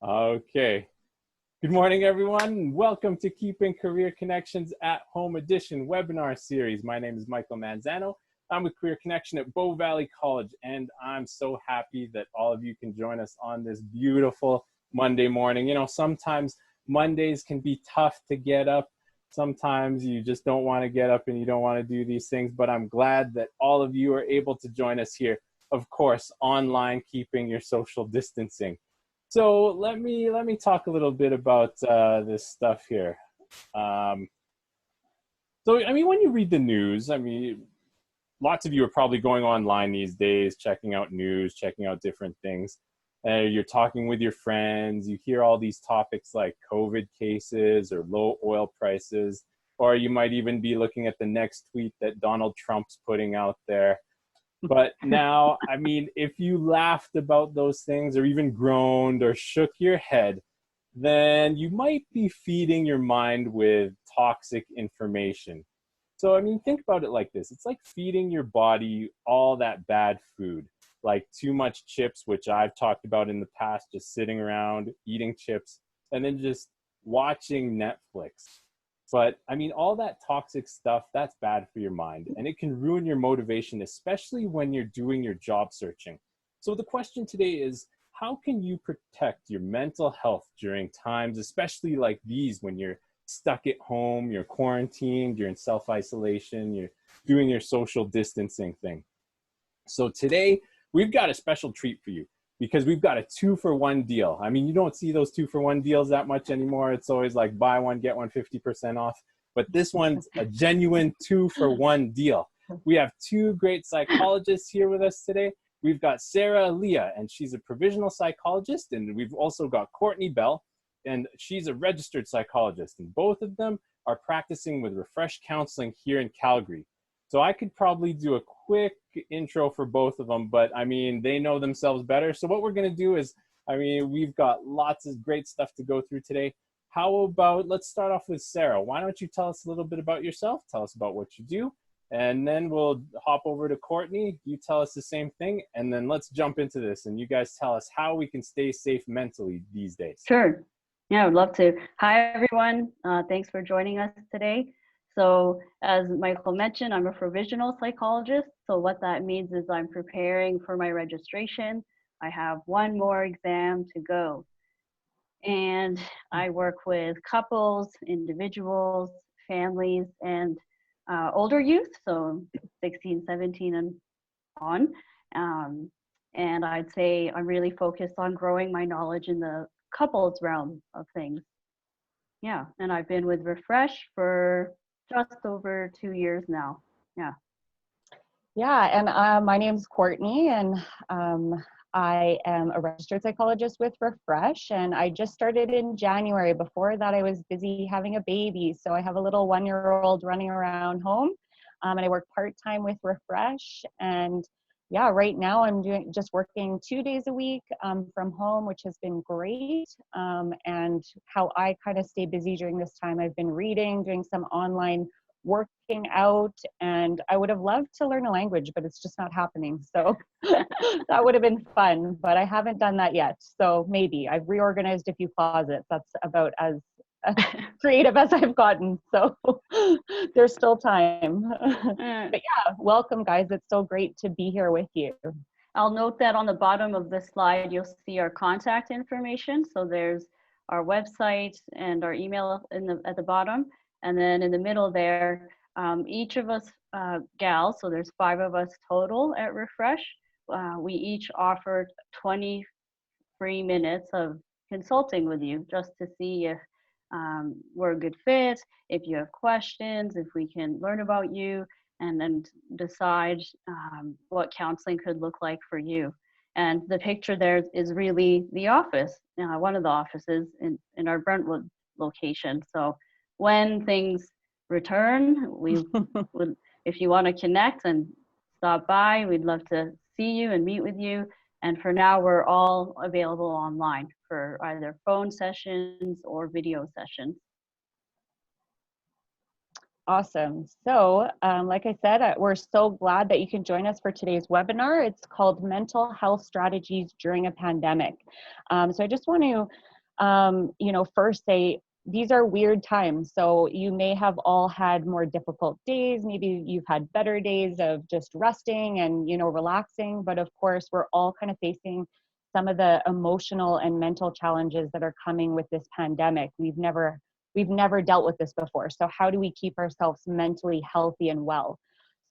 Okay. Good morning, everyone. Welcome to Keeping Career Connections at Home Edition webinar series. My name is Michael Manzano. I'm with Career Connection at Bow Valley College, and I'm so happy that all of you can join us on this beautiful Monday morning. You know, sometimes Mondays can be tough to get up. Sometimes you just don't want to get up and you don't want to do these things, but I'm glad that all of you are able to join us here, of course, online, keeping your social distancing. So let me talk a little bit about this stuff here. So, I mean, when you read the news, I mean, lots of you are probably going online these days, checking out news, checking out different things. You're talking with your friends. You hear all these topics like COVID cases or low oil prices, or you might even be looking at the next tweet that Donald Trump's putting out there. But now, I mean, if you laughed about those things or even groaned or shook your head, then you might be feeding your mind with toxic information. So, I mean, think about it like this. It's like feeding your body all that bad food, like too much chips, which I've talked about in the past, just sitting around eating chips and then just watching Netflix. But I mean, all that toxic stuff, that's bad for your mind, and it can ruin your motivation, especially when you're doing your job searching. So the question today is, how can you protect your mental health during times, especially like these, when you're stuck at home, you're quarantined, you're in self-isolation, you're doing your social distancing thing? So today, we've got a special treat for you, because we've got a 2-for-1 deal. I mean, you don't see those 2-for-1 deals that much anymore. It's always like buy one, get one 50% off. But this one's a genuine 2-for-1 deal. We have two great psychologists here with us today. We've got Sara Alia, and she's a provisional psychologist. And we've also got Courtney Bell, and she's a registered psychologist. And both of them are practicing with Refresh Counselling here in Calgary. So I could probably do a quick intro for both of them, but I mean, they know themselves better. So what we're going to do is, I mean, we've got lots of great stuff to go through today. How about, let's start off with Sara. Why don't you tell us a little bit about yourself? Tell us about what you do. And then we'll hop over to Courtney. You tell us the same thing. And then let's jump into this. And you guys tell us how we can stay safe mentally these days. Sure. Yeah, I would love to. Hi, everyone. Thanks for joining us today. So as Michael mentioned, I'm a provisional psychologist. So what that means is I'm preparing for my registration. I have one more exam to go. And I work with couples, individuals, families, and older youth, so 16, 17 and on. And I'd say I'm really focused on growing my knowledge in the couples realm of things. Yeah, and I've been with Refresh for just over 2 years now. Yeah. Yeah, and my name's Courtney, and I am a registered psychologist with Refresh, and I just started in January. Before that, I was busy having a baby, so I have a little 1-year-old running around home, and I work part-time with Refresh. And yeah, right now I'm just working 2 days a week from home, which has been great. And how I kind of stay busy during this time, I've been reading, doing some online working out, and I would have loved to learn a language, but it's just not happening. So that would have been fun, but I haven't done that yet. So maybe I've reorganized a few closets. That's about as creative as I've gotten. So there's still time. But yeah, welcome guys. It's so great to be here with you. I'll note that on the bottom of the slide, you'll see our contact information. So there's our website and our email at the bottom. And then in the middle there, each of us gals, so there's 5 of us total at Refresh, we each offered 20 free minutes of consulting with you, just to see if we're a good fit, if you have questions, if we can learn about you, and then decide what counseling could look like for you. And the picture there is really the office, one of the offices in our Brentwood location. So when things return, we would, if you want to connect and stop by, we'd love to see you and meet with you. And for now, we're all available online for either phone sessions or video sessions. Awesome. So, like I said, we're so glad that you can join us for today's webinar. It's called Mental Health Strategies During a Pandemic. So I just want to, first say these are weird times. So you may have all had more difficult days. Maybe you've had better days of just resting and, relaxing. But of course, we're all kind of facing some of the emotional and mental challenges that are coming with this pandemic. We've never dealt with this before. So how do we keep ourselves mentally healthy and well?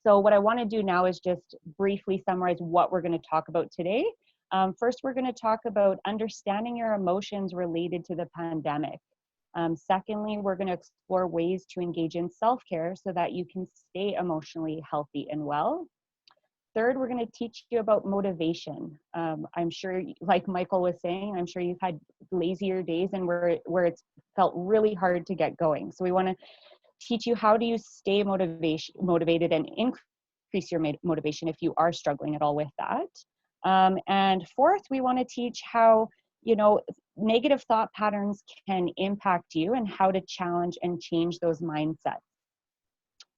So what I want to do now is just briefly summarize what we're going to talk about today. First, we're going to talk about understanding your emotions related to the pandemic. Secondly, we're going to explore ways to engage in self-care so that you can stay emotionally healthy and well. Third, we're going to teach you about motivation. I'm sure, like Michael was saying, I'm sure you've had lazier days and where it's felt really hard to get going. So we want to teach you how do you stay motivated and increase your motivation if you are struggling at all with that. And fourth, we want to teach how, negative thought patterns can impact you and how to challenge and change those mindsets.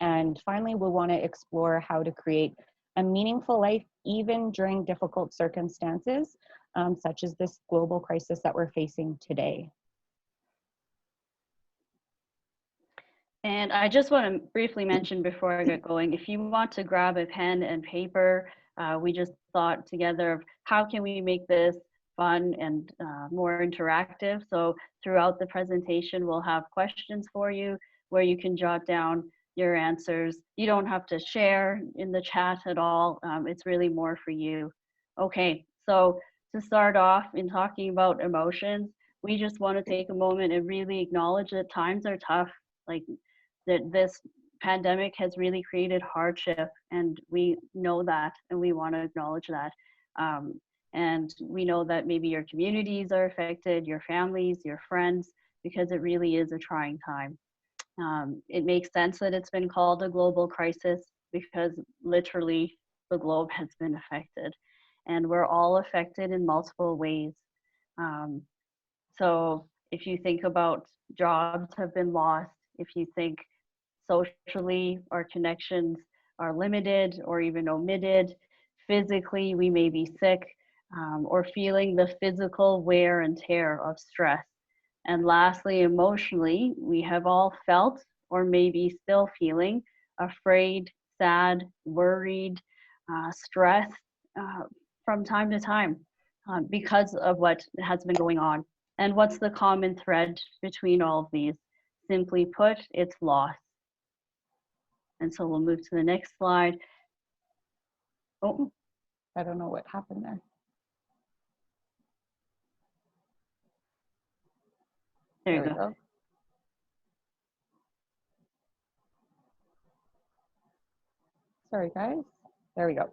And finally, we'll want to explore how to create a meaningful life even during difficult circumstances, such as this global crisis that we're facing today. And I just want to briefly mention before I get going, if you want to grab a pen and paper, we just thought together of how can we make this fun and more interactive. So throughout the presentation, we'll have questions for you where you can jot down your answers. You don't have to share in the chat at all. It's really more for you. Okay, so to start off in talking about emotions, we just want to take a moment and really acknowledge that times are tough. Like that this pandemic has really created hardship, and we know that, and we want to acknowledge that. And we know that maybe your communities are affected, your families, your friends, because it really is a trying time. It makes sense that it's been called a global crisis because literally the globe has been affected, and we're all affected in multiple ways. So if you think about jobs have been lost, if you think socially our connections are limited or even omitted, physically we may be sick, or feeling the physical wear and tear of stress. And lastly, emotionally, we have all felt or maybe still feeling afraid, sad, worried, stressed from time to time because of what has been going on. And what's the common thread between all of these? Simply put, it's loss. And so we'll move to the next slide. Oh, I don't know what happened there. There you go. Sorry, guys. There we go.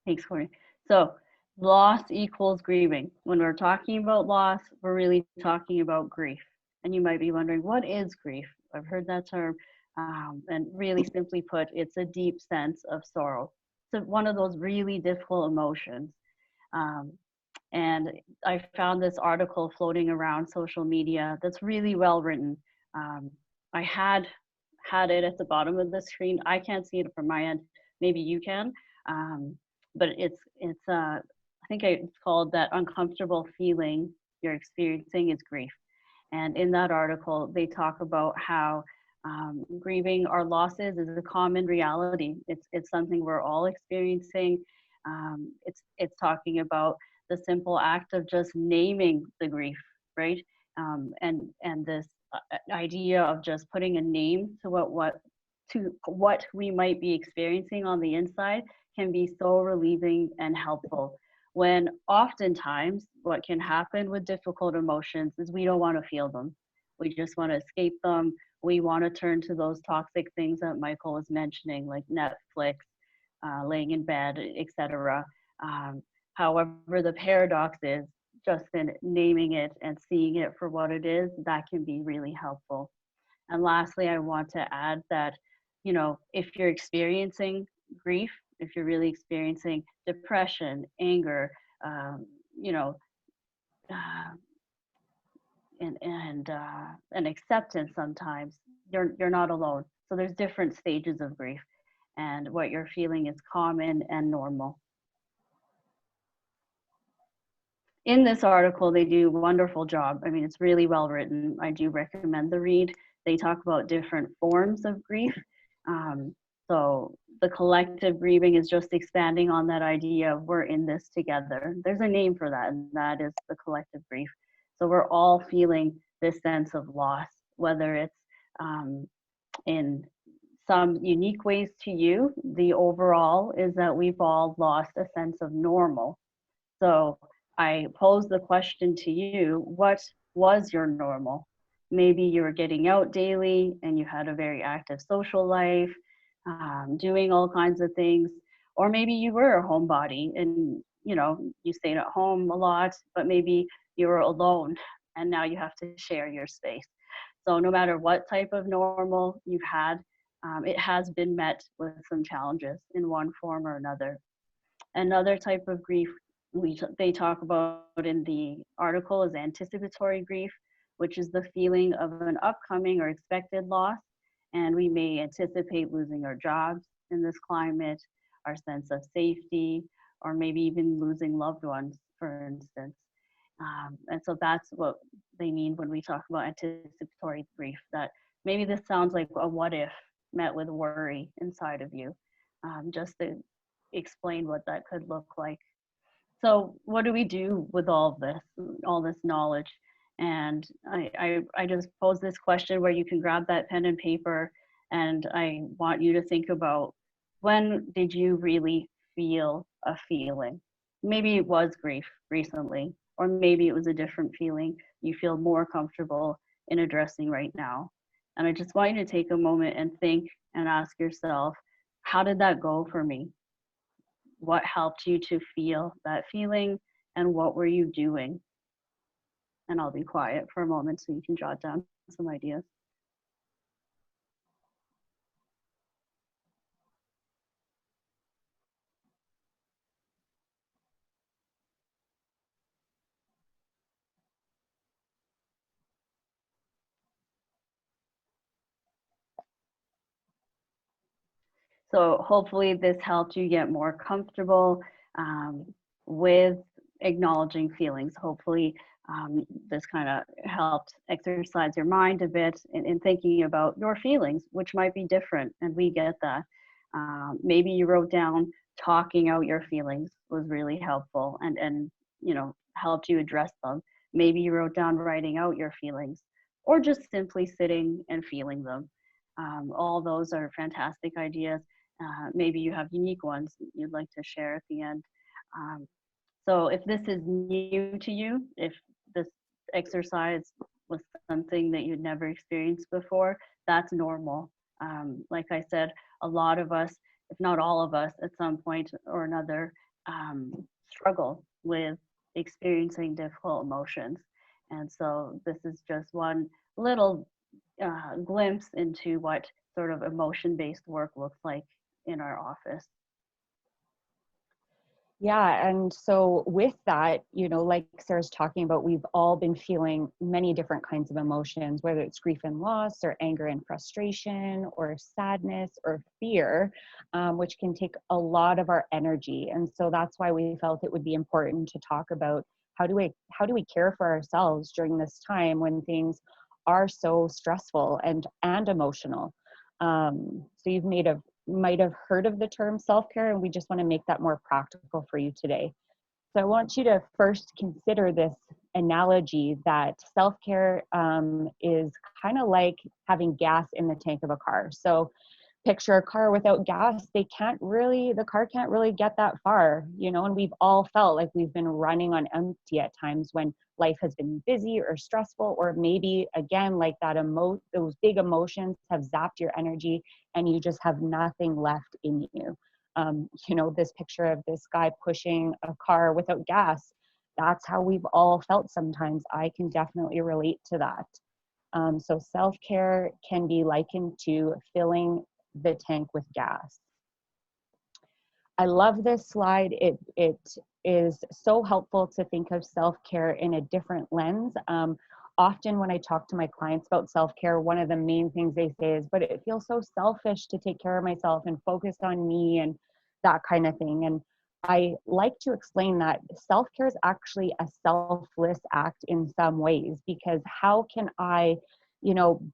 Thanks, Courtney. So loss equals grieving. When we're talking about loss, we're really talking about grief. And you might be wondering, what is grief? I've heard that term. And really simply put, it's a deep sense of sorrow. So one of those really difficult emotions. And I found this article floating around social media that's really well written. I had it at the bottom of the screen. I can't see it from my end. Maybe you can. But it's I think it's called That Uncomfortable Feeling You're Experiencing is Grief. And in that article, they talk about how grieving our losses is a common reality. It's something we're all experiencing. It's talking about the simple act of just naming the grief, right? And this idea of just putting a name to what we might be experiencing on the inside can be so relieving and helpful. When oftentimes what can happen with difficult emotions is we don't want to feel them. We just want to escape them. We want to turn to those toxic things that Michael was mentioning, like Netflix, laying in bed, etc. However, the paradox is just in naming it and seeing it for what it is, that can be really helpful. And lastly, I want to add that, if you're experiencing grief, if you're really experiencing depression, anger, and acceptance sometimes, you're not alone. So there's different stages of grief, and what you're feeling is common and normal. In this article, they do a wonderful job. I mean, it's really well written. I do recommend the read. They talk about different forms of grief. So the collective grieving is just expanding on that idea of we're in this together. There's a name for that, and that is the collective grief. So we're all feeling this sense of loss, whether it's in some unique ways to you. The overall is that we've all lost a sense of normal. So I pose the question to you, what was your normal? Maybe you were getting out daily and you had a very active social life, doing all kinds of things. Or maybe you were a homebody and you stayed at home a lot, but maybe you were alone and now you have to share your space. So no matter what type of normal you've had, it has been met with some challenges in one form or another. Another type of grief they talk about in the article is anticipatory grief, which is the feeling of an upcoming or expected loss. And we may anticipate losing our jobs in this climate, our sense of safety, or maybe even losing loved ones, for instance. And so that's what they mean when we talk about anticipatory grief, that maybe this sounds like a what if met with worry inside of you, just to explain what that could look like. So what do we do with all this knowledge? And I just pose this question where you can grab that pen and paper, and I want you to think about, when did you really feel a feeling? Maybe it was grief recently, or maybe it was a different feeling you feel more comfortable in addressing right now. And I just want you to take a moment and think and ask yourself, how did that go for me? What helped you to feel that feeling, and what were you doing? And I'll be quiet for a moment so you can jot down some ideas. So hopefully this helped you get more comfortable with acknowledging feelings. Hopefully this kind of helped exercise your mind a bit in thinking about your feelings, which might be different, and we get that. Maybe you wrote down talking out your feelings was really helpful and helped you address them. Maybe you wrote down writing out your feelings, or just simply sitting and feeling them. All those are fantastic ideas. Maybe you have unique ones you'd like to share at the end. So if this is new to you, if this exercise was something that you'd never experienced before, that's normal. Like I said, a lot of us, if not all of us, at some point or another, struggle with experiencing difficult emotions. And so this is just one little glimpse into what sort of emotion-based work looks like in our office. Yeah, and so with that, like Sara's talking about, we've all been feeling many different kinds of emotions, whether it's grief and loss, or anger and frustration, or sadness, or fear, which can take a lot of our energy. And so that's why we felt it would be important to talk about how do we care for ourselves during this time when things are so stressful and emotional. So you've might have heard of the term self-care, and we just want to make that more practical for you today. So I want you to first consider this analogy that self-care is kind of like having gas in the tank of a car. So picture a car without gas, the car can't really get that far, and we've all felt like we've been running on empty at times when life has been busy or stressful, or maybe again, like those big emotions have zapped your energy and you just have nothing left in you. This picture of this guy pushing a car without gas, that's how we've all felt sometimes. I can definitely relate to that. So self-care can be likened to filling the tank with gas. I love this slide. It is so helpful to think of self-care in a different lens. often when I talk to my clients about self-care, one of the main things they say is, but it feels so selfish to take care of myself and focus on me and that kind of thing. And I like to explain that self-care is actually a selfless act in some ways, because how can I,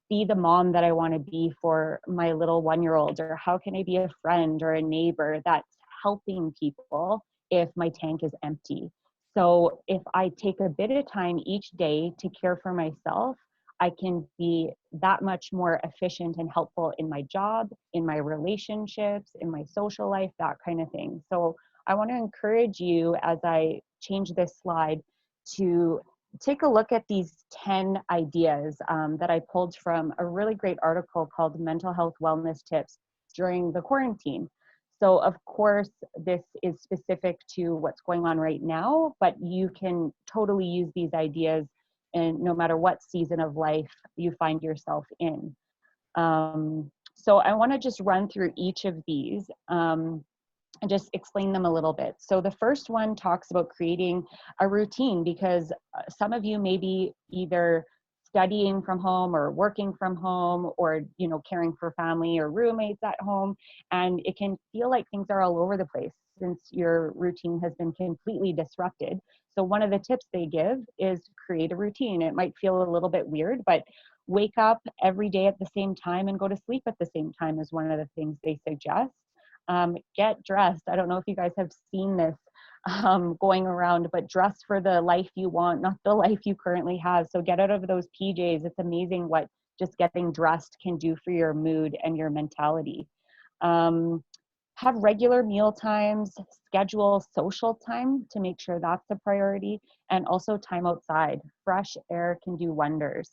be the mom that I want to be for my little 1-year-old, or how can I be a friend or a neighbor that's helping people if my tank is empty? So if I take a bit of time each day to care for myself, I can be that much more efficient and helpful in my job, in my relationships, in my social life, that kind of thing. So I want to encourage you, as I change this slide, to take a look at these 10 ideas that I pulled from a really great article called Mental Health Wellness Tips During the Quarantine. So of course, this is specific to what's going on right now, but you can totally use these ideas in no matter what season of life you find yourself in. So I want to just run through each of these and just explain them a little bit. So the first one talks about creating a routine, because some of you may be either studying from home or working from home, or caring for family or roommates at home, and it can feel like things are all over the place since your routine has been completely disrupted. So one of the tips they give is create a routine. It might feel a little bit weird, but wake up every day at the same time and go to sleep at the same time is one of the things they suggest. Get dressed. I don't know if you guys have seen this going around, but dress for the life you want, not the life you currently have. So get out of those PJs. It's amazing what just getting dressed can do for your mood and your mentality. Have regular meal times, schedule social time to make sure that's a priority, and also time outside. Fresh air can do wonders.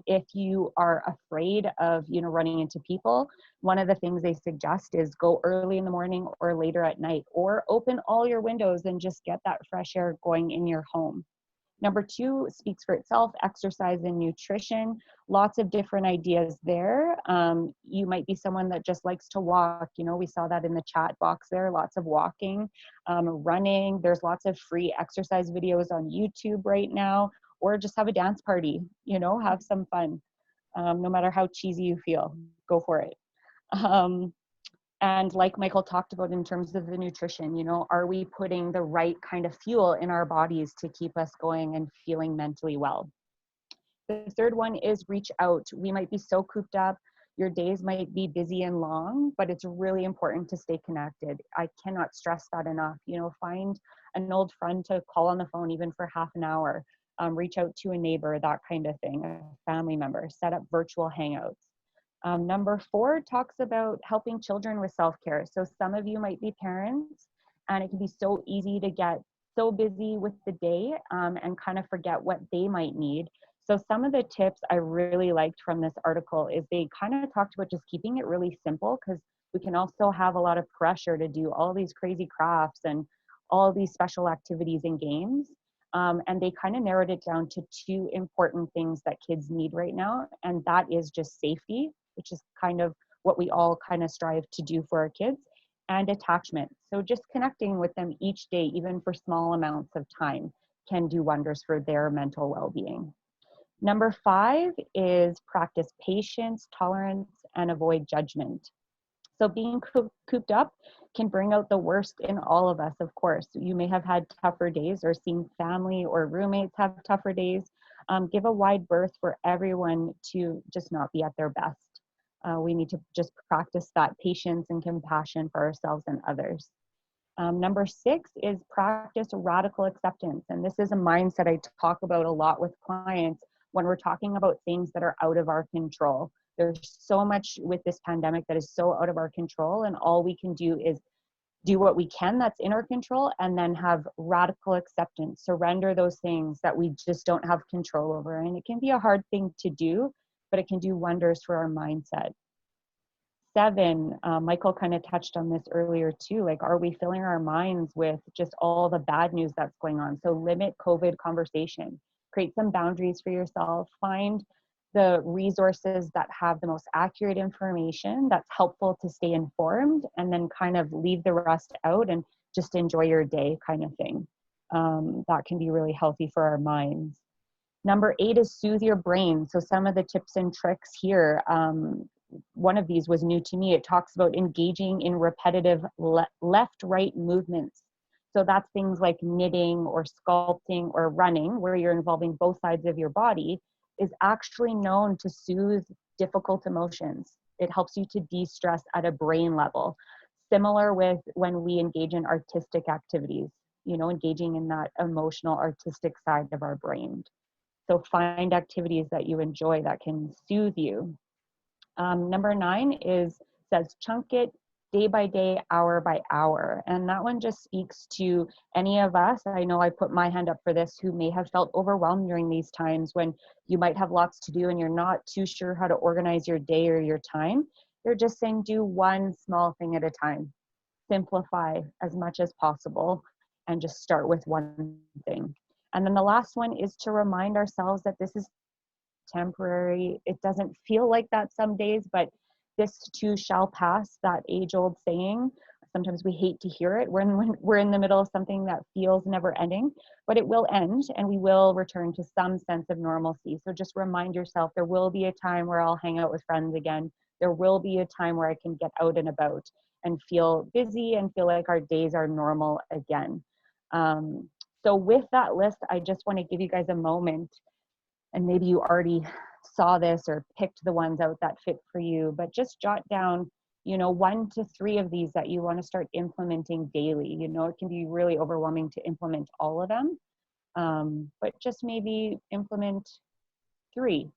If you are afraid of, running into people, one of the things they suggest is go early in the morning or later at night, or open all your windows and just get that fresh air going in your home. Number 2 speaks for itself: exercise and nutrition. Lots of different ideas there. You might be someone that just likes to walk. We saw that in the chat box there, lots of walking, running. There's lots of free exercise videos on YouTube right now. Or just have a dance party, have some fun. No matter how cheesy you feel, go for it. And like Michael talked about in terms of the nutrition, are we putting the right kind of fuel in our bodies to keep us going and feeling mentally well? The third one is reach out. We might be so cooped up. Your days might be busy and long, but it's really important to stay connected. I cannot stress that enough. Find an old friend to call on the phone, even for half an hour. Reach out to a neighbor, that kind of thing, a family member, set up virtual hangouts. Number 4 talks about helping children with self-care. So some of you might be parents, and it can be so easy to get so busy with the day and kind of forget what they might need. So some of the tips I really liked from this article is they kind of talked about just keeping it really simple, because we can also have a lot of pressure to do all these crazy crafts and all these special activities and games. And they kind of narrowed it down to 2 important things that kids need right now. And that is just safety, which is kind of what we all kind of strive to do for our kids, and attachment. So just connecting with them each day, even for small amounts of time, can do wonders for their mental well-being. Number 5 is practice patience, tolerance, and avoid judgment. So being cooped up can bring out the worst in all of us, of course. You may have had tougher days or seen family or roommates have tougher days. Give a wide berth for everyone to just not be at their best. We need to just practice that patience and compassion for ourselves and others. Number 6 is practice radical acceptance. And this is a mindset I talk about a lot with clients when we're talking about things that are out of our control. There's so much with this pandemic that is so out of our control, and all we can do is do what we can that's in our control, and then have radical acceptance, surrender those things that we just don't have control over. And it can be a hard thing to do, but it can do wonders for our mindset. 7, Michael kind of touched on this earlier too, like, are we filling our minds with just all the bad news that's going on? So limit COVID conversation, create some boundaries for yourself, find the resources that have the most accurate information that's helpful to stay informed, and then kind of leave the rest out and just enjoy your day kind of thing. That can be really healthy for our minds. Number 8 is soothe your brain. So some of the tips and tricks here, one of these was new to me. It talks about engaging in repetitive left-right movements. So that's things like knitting or sculpting or running, where you're involving both sides of your body, is actually known to soothe difficult emotions. It helps you to de-stress at a brain level. Similar with when we engage in artistic activities, you know, engaging in that emotional artistic side of our brain. So find activities that you enjoy that can soothe you. Number 9 says chunk it day by day, hour by hour. And that one just speaks to any of us. I know I put my hand up for this, who may have felt overwhelmed during these times when you might have lots to do and you're not too sure how to organize your day or your time. They're just saying do one small thing at a time. Simplify as much as possible and just start with one thing. And then the last one is to remind ourselves that this is temporary. It doesn't feel like that some days, but this too shall pass, that age-old saying. Sometimes we hate to hear it when we're in the middle of something that feels never ending, but it will end and we will return to some sense of normalcy. So just remind yourself there will be a time where I'll hang out with friends again. There will be a time where I can get out and about and feel busy and feel like our days are normal again. So with that list, I just want to give you guys a moment, and maybe you already saw this or picked the ones out that fit for you, but just jot down, you know, 1 to 3 of these that you want to start implementing daily. You know, it can be really overwhelming to implement all of them, but just maybe implement 3,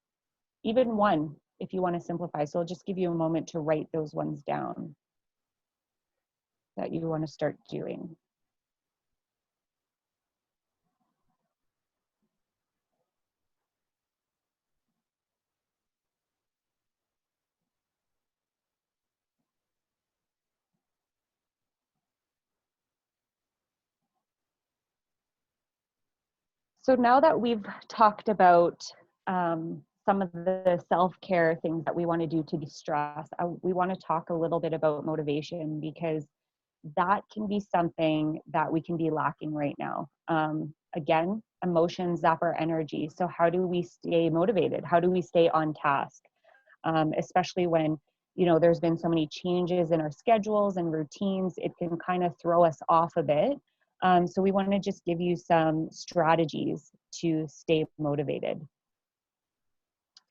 even 1 if you want to simplify. So I'll just give you a moment to write those ones down that you want to start doing. So now that we've talked about some of the self-care things that we want to do to de-stress, we want to talk a little bit about motivation, because that can be something that we can be lacking right now. Again, emotions zap our energy. So how do we stay motivated? How do we stay on task? Especially when, you know, there's been so many changes in our schedules and routines, it can kind of throw us off a bit. So we want to just give you some strategies to stay motivated.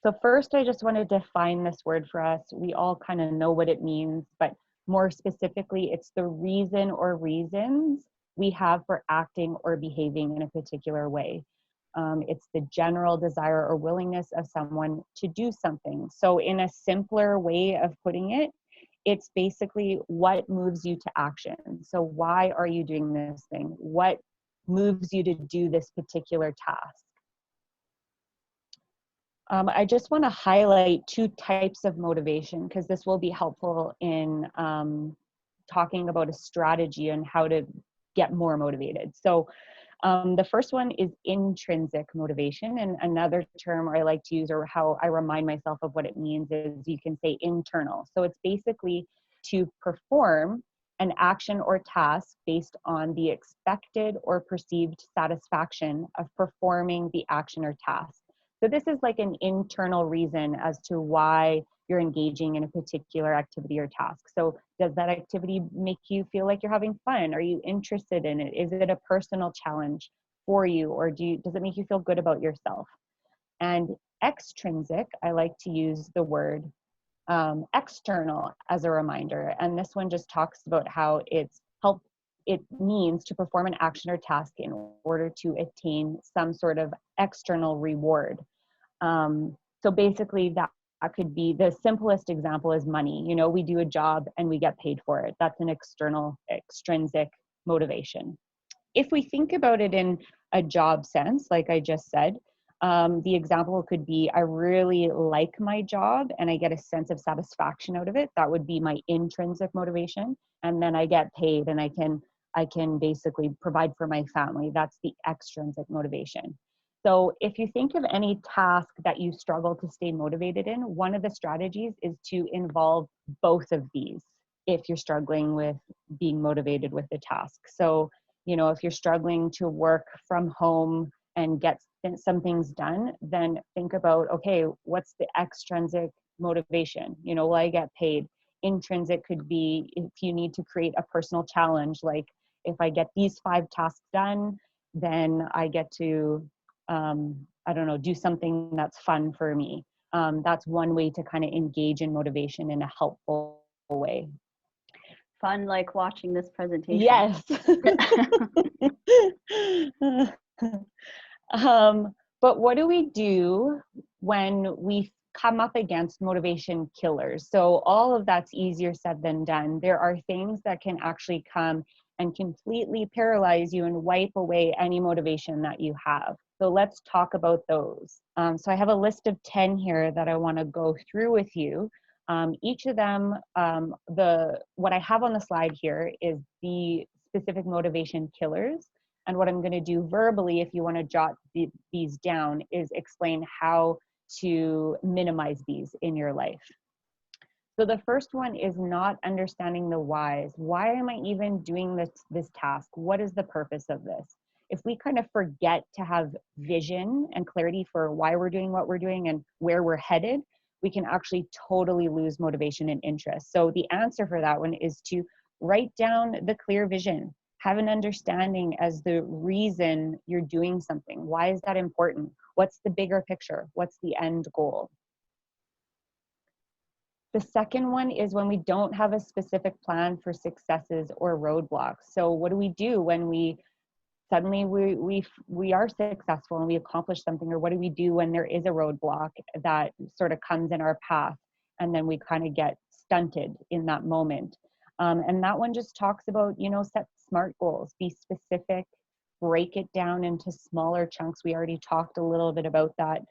So first, I just want to define this word for us. We all kind of know what it means, but more specifically, it's the reason or reasons we have for acting or behaving in a particular way. It's the general desire or willingness of someone to do something. So in a simpler way of putting it, it's basically what moves you to action. So why are you doing this thing? What moves you to do this particular task? I just want to highlight 2 types of motivation, because this will be helpful in talking about a strategy on how to get more motivated. So the first one is intrinsic motivation, and another term I like to use, or how I remind myself of what it means, is you can say internal. So it's basically to perform an action or task based on the expected or perceived satisfaction of performing the action or task. So this is like an internal reason as to why you're engaging in a particular activity or task. So does that activity make you feel like you're having fun? Are you interested in it? Is it a personal challenge for you? Or does it make you feel good about yourself? And extrinsic, I like to use the word external as a reminder. And this one just talks about how it means to perform an action or task in order to attain some sort of external reward. So basically that could be, the simplest example is money. You know, we do a job and we get paid for it. That's an extrinsic motivation. If we think about it in a job sense, like I just said, the example could be, I really like my job and I get a sense of satisfaction out of it. That would be my intrinsic motivation. And then I get paid and I can basically provide for my family. That's the extrinsic motivation. So if you think of any task that you struggle to stay motivated in, one of the strategies is to involve both of these if you're struggling with being motivated with the task. So, you know, if you're struggling to work from home and get some things done, then think about, okay, what's the extrinsic motivation? You know, will I get paid? Intrinsic could be if you need to create a personal challenge, like if I get these 5 tasks done, then I get to, I don't know, do something that's fun for me. That's one way to kind of engage in motivation in a helpful way. Fun, like watching this presentation. Yes. But what do we do when we come up against motivation killers? So all of that's easier said than done. There are things that can actually come and completely paralyze you and wipe away any motivation that you have. So let's talk about those. So I have a list of 10 here that I want to go through with you. Each of them, what I have on the slide here is the specific motivation killers. And what I'm going to do verbally, if you want to jot these down, is explain how to minimize these in your life. So the first one is not understanding the whys. Why am I even doing this task? What is the purpose of this? If we kind of forget to have vision and clarity for why we're doing what we're doing and where we're headed, we can actually totally lose motivation and interest. So the answer for that one is to write down the clear vision. Have an understanding as the reason you're doing something. Why is that important? What's the bigger picture? What's the end goal? The second one is when we don't have a specific plan for successes or roadblocks. So what do we do when we suddenly we are successful and we accomplish something? Or what do we do when there is a roadblock that sort of comes in our path and then we kind of get stunted in that moment? And that one just talks about, you know, set SMART goals, be specific, break it down into smaller chunks. We already talked a little bit about that.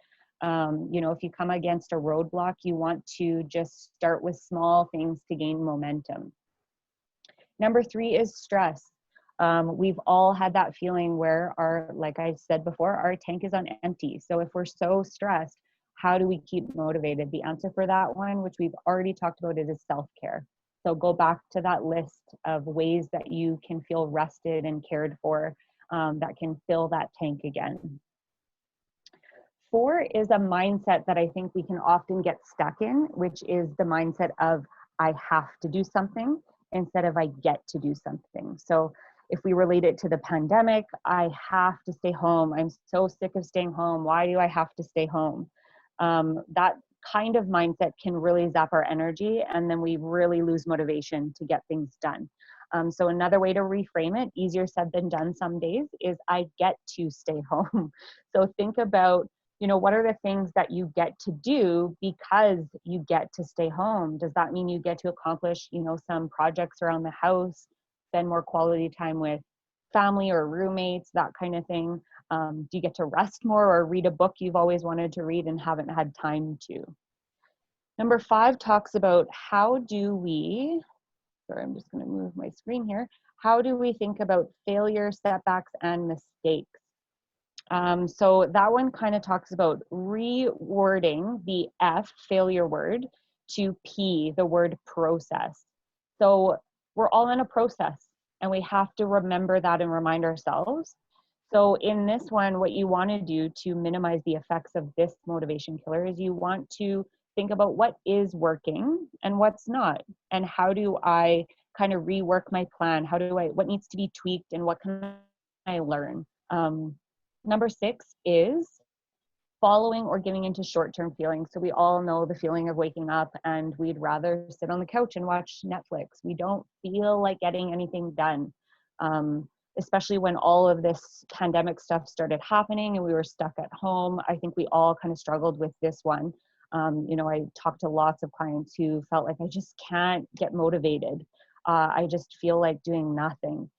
You know, if you come against a roadblock, you want to just start with small things to gain momentum. Number 3 is stress. We've all had that feeling where like I said before, our tank is on empty. So if we're so stressed, how do we keep motivated? The answer for that one, which we've already talked about, is self-care. So go back to that list of ways that you can feel rested and cared for, that can fill that tank again. 4 is a mindset that I think we can often get stuck in, which is the mindset of I have to do something instead of I get to do something. So if we relate it to the pandemic, I have to stay home. I'm so sick of staying home. Why do I have to stay home? That kind of mindset can really zap our energy, and then we really lose motivation to get things done. So another way to reframe it, easier said than done some days, is I get to stay home. So think about, you know, what are the things that you get to do because you get to stay home? Does that mean you get to accomplish, you know, some projects around the house, spend more quality time with family or roommates, that kind of thing? Do you get to rest more or read a book you've always wanted to read and haven't had time to? Number 5 talks about how do we, sorry, I'm just going to move my screen here. How do we think about failure, setbacks, and mistakes? So that one kind of talks about rewording the F, failure word, to P, the word process. So we're all in a process, and we have to remember that and remind ourselves. So in this one, what you want to do to minimize the effects of this motivation killer is you want to think about what is working and what's not, and how do I kind of rework my plan? What needs to be tweaked, and what can I learn? Number 6 is following or giving into short-term feelings. So we all know the feeling of waking up and we'd rather sit on the couch and watch Netflix. We don't feel like getting anything done, especially when all of this pandemic stuff started happening and we were stuck at home. I think we all kind of struggled with this one. You know, I talked to lots of clients who felt like I just can't get motivated. I just feel like doing nothing.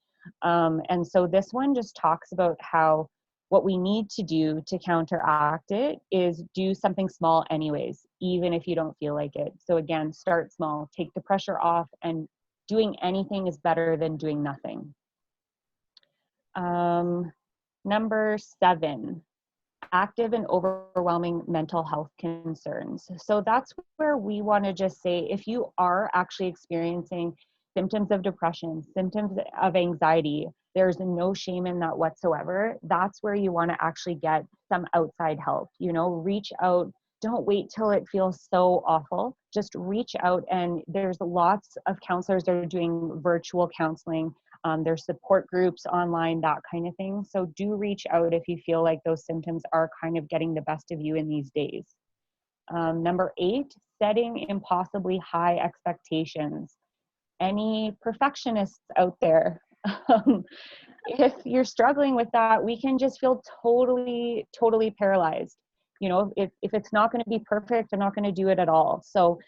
And so this one just talks about how what we need to do to counteract it is do something small anyways, even if you don't feel like it. So again, start small, take the pressure off, and doing anything is better than doing nothing. Number 7, active and overwhelming mental health concerns. So that's where we want to just say, if you are actually experiencing symptoms of depression, symptoms of anxiety, there's no shame in that whatsoever. That's where you want to actually get some outside help. You know, reach out. Don't wait till it feels so awful. Just reach out, and there's lots of counselors that are doing virtual counseling. There's support groups online, that kind of thing. So do reach out if you feel like those symptoms are kind of getting the best of you in these days. Number 8, setting impossibly high expectations. Any perfectionists out there? If you're struggling with that, we can just feel totally paralyzed. You know, if it's not going to be perfect, I'm not going to do it at all. So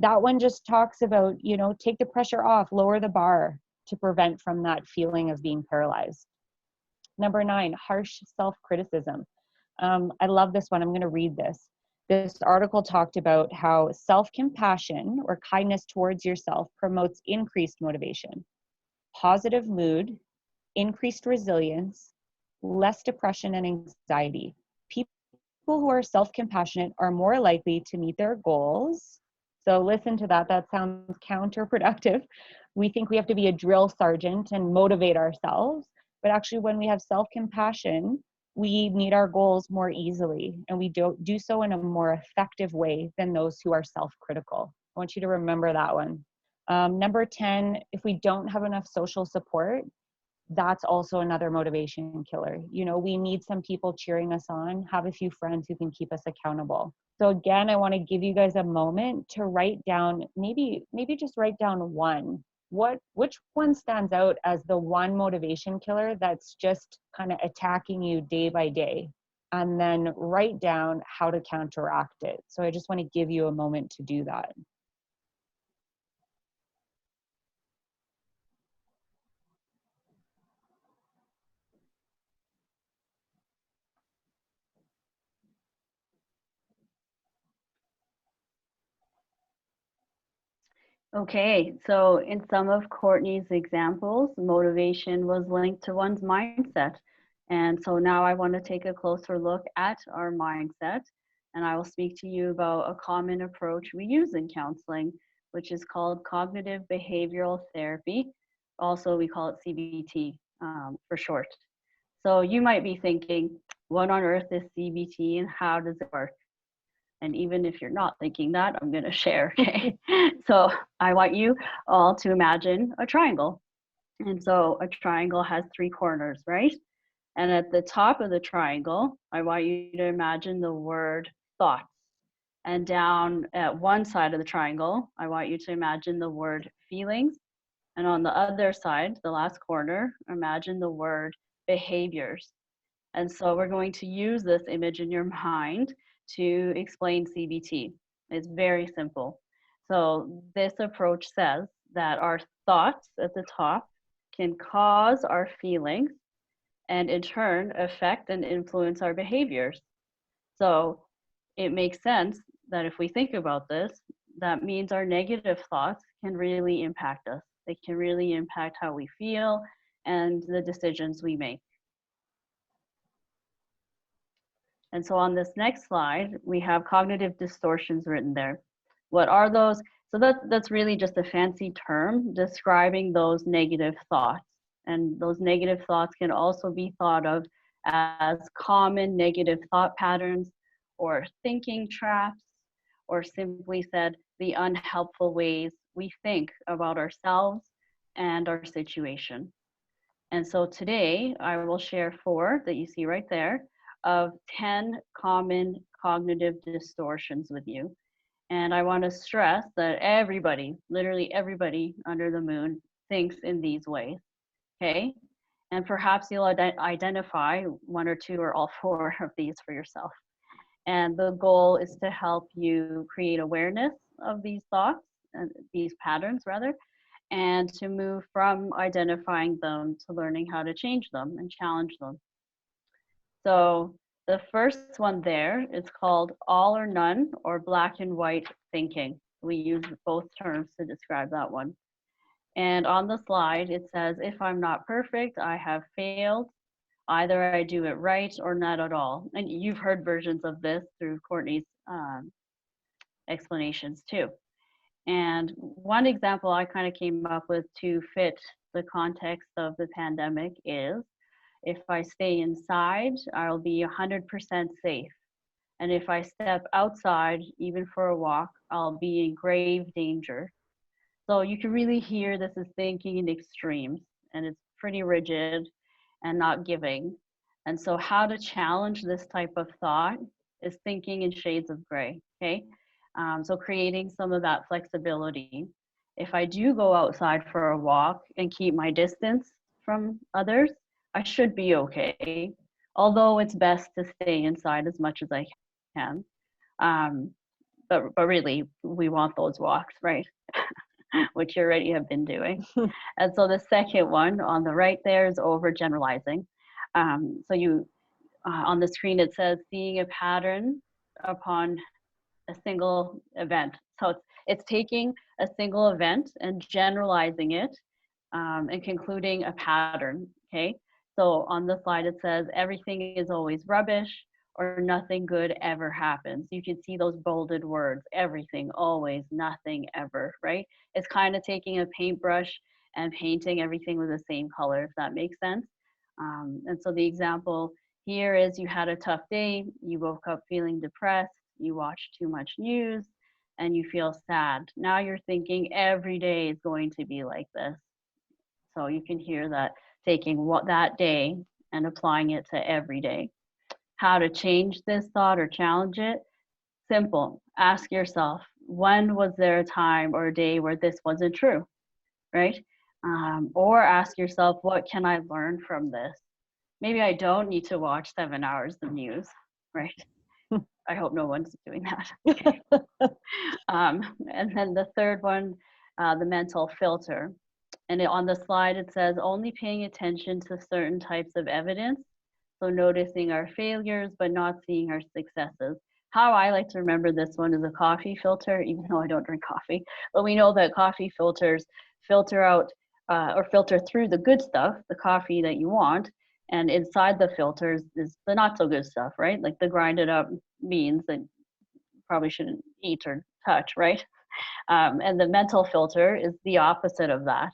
that one just talks about, you know, take the pressure off, lower the bar to prevent from that feeling of being paralyzed. Number 9, harsh self-criticism. I love this one. I'm going to read this. This article talked about how self-compassion or kindness towards yourself promotes increased motivation, positive mood, increased resilience, less depression and anxiety. People who are self-compassionate are more likely to meet their goals. So listen to that. That sounds counterproductive. We think we have to be a drill sergeant and motivate ourselves. But actually, when we have self-compassion, we meet our goals more easily, and we do so in a more effective way than those who are self-critical. I want you to remember that one. Number 10, if we don't have enough social support, that's also another motivation killer. You know, we need some people cheering us on, have a few friends who can keep us accountable. So again, I want to give you guys a moment to write down, maybe just write down one. Which one stands out as the one motivation killer that's just kind of attacking you day by day? And then write down how to counteract it. So I just want to give you a moment to do that. Okay, so in some of Courtney's examples, motivation was linked to one's mindset. And so now I want to take a closer look at our mindset, and I will speak to you about a common approach we use in counseling, which is called cognitive behavioral therapy. Also, we call it CBT for short. So you might be thinking, what on earth is CBT and how does it work? And even if you're not thinking that, I'm going to share. Okay. So I want you all to imagine a triangle. And so a triangle has 3 corners, right? And at the top of the triangle, I want you to imagine the word thoughts. And down at one side of the triangle, I want you to imagine the word feelings. And on the other side, the last corner, imagine the word behaviors. And so we're going to use this image in your mind to explain CBT. It's very simple. So this approach says that our thoughts at the top can cause our feelings and in turn affect and influence our behaviors. So it makes sense that if we think about this, that means our negative thoughts can really impact us. They can really impact how we feel and the decisions we make. And so on this next slide, we have cognitive distortions written there. What are those? So that's really just a fancy term describing those negative thoughts. And those negative thoughts can also be thought of as common negative thought patterns or thinking traps, or simply said, the unhelpful ways we think about ourselves and our situation. And so today I will share 4 that you see right there of 10 common cognitive distortions with you. And I want to stress that everybody, literally everybody under the moon, thinks in these ways. Okay? And perhaps you'll identify 1 or 2 or all 4 of these for yourself. And the goal is to help you create awareness of these thoughts, and these patterns rather, and to move from identifying them to learning how to change them and challenge them. So the first one there is called all or none or black and white thinking. We use both terms to describe that one. And on the slide, it says, if I'm not perfect, I have failed. Either I do it right or not at all. And you've heard versions of this through Courtney's explanations too. And one example I kind of came up with to fit the context of the pandemic is, if I stay inside, I'll be 100% safe. And if I step outside, even for a walk, I'll be in grave danger. So you can really hear this is thinking in extremes, and it's pretty rigid and not giving. And so how to challenge this type of thought is thinking in shades of gray, okay? So creating some of that flexibility. If I do go outside for a walk and keep my distance from others, I should be okay. Although it's best to stay inside as much as I can. But really, we want those walks, right? Which you already have been doing. And so the second one on the right there is overgeneralizing. So you, on the screen, it says seeing a pattern upon a single event. So it's taking a single event and generalizing it and concluding a pattern, okay? So on the slide, it says everything is always rubbish or nothing good ever happens. You can see those bolded words, everything, always, nothing, ever, right? It's kind of taking a paintbrush and painting everything with the same color, if that makes sense. And so the example here is you had a tough day, you woke up feeling depressed, you watched too much news, and you feel sad. Now you're thinking every day is going to be like this. So you can hear that taking what that day and applying it to every day. How to change this thought or challenge it? Simple. Ask yourself, when was there a time or a day where this wasn't true, right? Or ask yourself, what can I learn from this? Maybe I don't need to watch 7 hours of news, right? I hope no one's doing that. And then the third one, the mental filter. And on the slide, it says only paying attention to certain types of evidence. So noticing our failures, but not seeing our successes. How I like to remember this one is a coffee filter, even though I don't drink coffee. But we know that coffee filters filter out or filter through the good stuff, the coffee that you want. And inside the filters is the not so good stuff, right? Like the grinded up beans that you probably shouldn't eat or touch, right? And the mental filter is the opposite of that.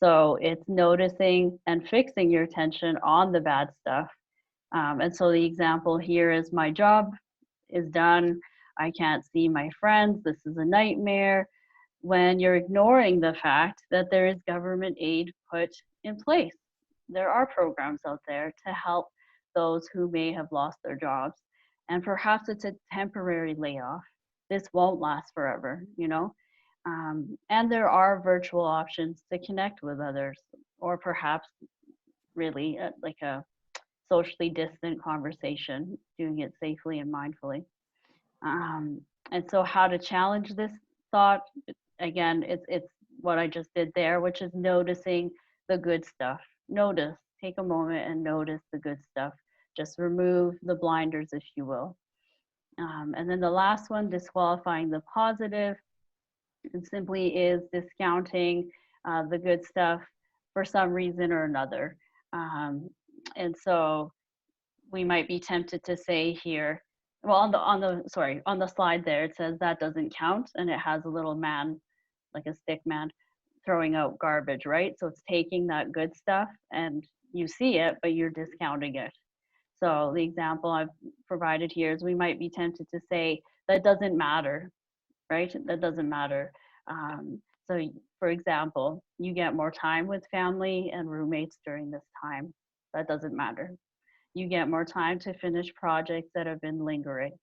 So it's noticing and fixing your attention on the bad stuff. And so the example here is my job is done. I can't see my friends. This is a nightmare. When you're ignoring the fact that there is government aid put in place. There are programs out there to help those who may have lost their jobs. And perhaps it's a temporary layoff. This won't last forever, you know? And there are virtual options to connect with others, or perhaps really like a socially distant conversation, doing it safely and mindfully. And so how to challenge this thought, again, it's what I just did there, which is noticing the good stuff. Notice, take a moment and notice the good stuff. Just remove the blinders, if you will. And then the last one, disqualifying the positive, it simply is discounting the good stuff for some reason or another. And so we might be tempted to say here, well, on the slide there, it says that doesn't count, and it has a little man, like a stick man, throwing out garbage, right? So it's taking that good stuff and you see it, but you're discounting it. So the example I've provided here is we might be tempted to say that doesn't matter, right? That doesn't matter. So for example, you get more time with family and roommates during this time. That doesn't matter. You get more time to finish projects that have been lingering,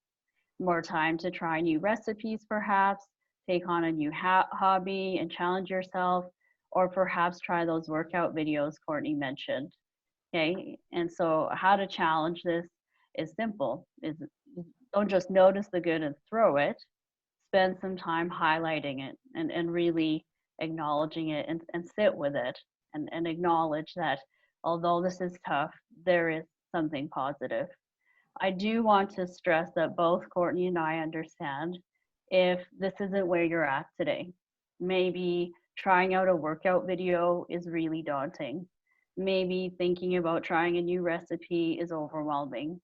more time to try new recipes perhaps, take on a new hobby and challenge yourself, or perhaps try those workout videos Courtney mentioned, okay? And so how to challenge this is simple, is don't just notice the good and throw it, spend some time highlighting it and really acknowledging it and sit with it and acknowledge that although this is tough, there is something positive. I do want to stress that both Courtney and I understand if this isn't where you're at today. Maybe trying out a workout video is really daunting. Maybe thinking about trying a new recipe is overwhelming,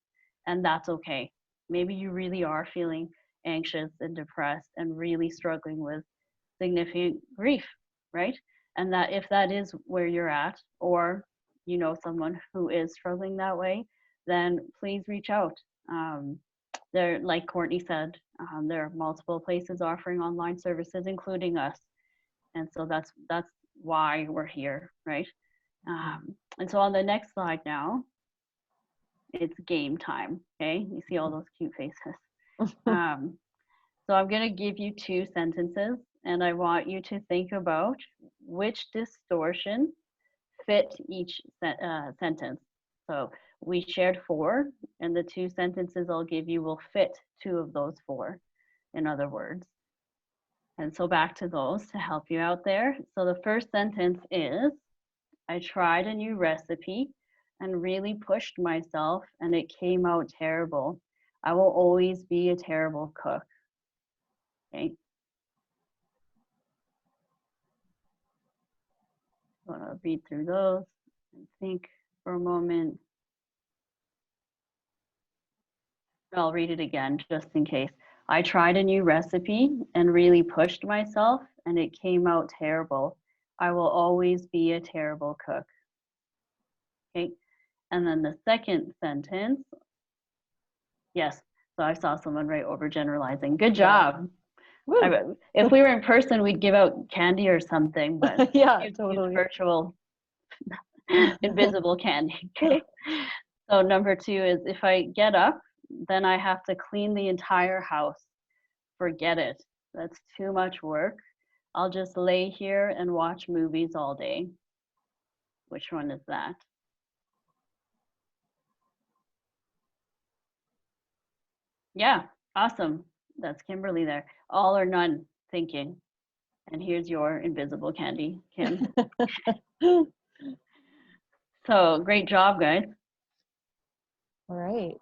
and that's okay. Maybe you really are feeling anxious and depressed and really struggling with significant grief, right? And that if that is where you're at, or you know someone who is struggling that way, then please reach out. There, like Courtney said, there are multiple places offering online services, including us, and so that's why we're here, right? And so on the next slide now, it's game time. Okay, you see all those cute faces. So I'm going to give you 2 sentences, and I want you to think about which distortion fit each sentence. So we shared 4, and the 2 sentences I'll give you will fit 2 of those 4, in other words. And so back to those to help you out there. So the first sentence is, I tried a new recipe and really pushed myself, and it came out terrible. I will always be a terrible cook. Okay. So I'll read through those and think for a moment. I'll read it again just in case. I tried a new recipe and really pushed myself, and it came out terrible. I will always be a terrible cook. Okay. And then the second sentence. Yes. So I saw someone write overgeneralizing. Good job. If we were in person, we'd give out candy or something, but yeah, totally. Virtual invisible candy. Okay. So number 2 is, if I get up, then I have to clean the entire house. Forget it. That's too much work. I'll just lay here and watch movies all day. Which one is that? Yeah, awesome. That's Kimberly there. All or none thinking. And here's your invisible candy, Kim. So great job, guys. All right.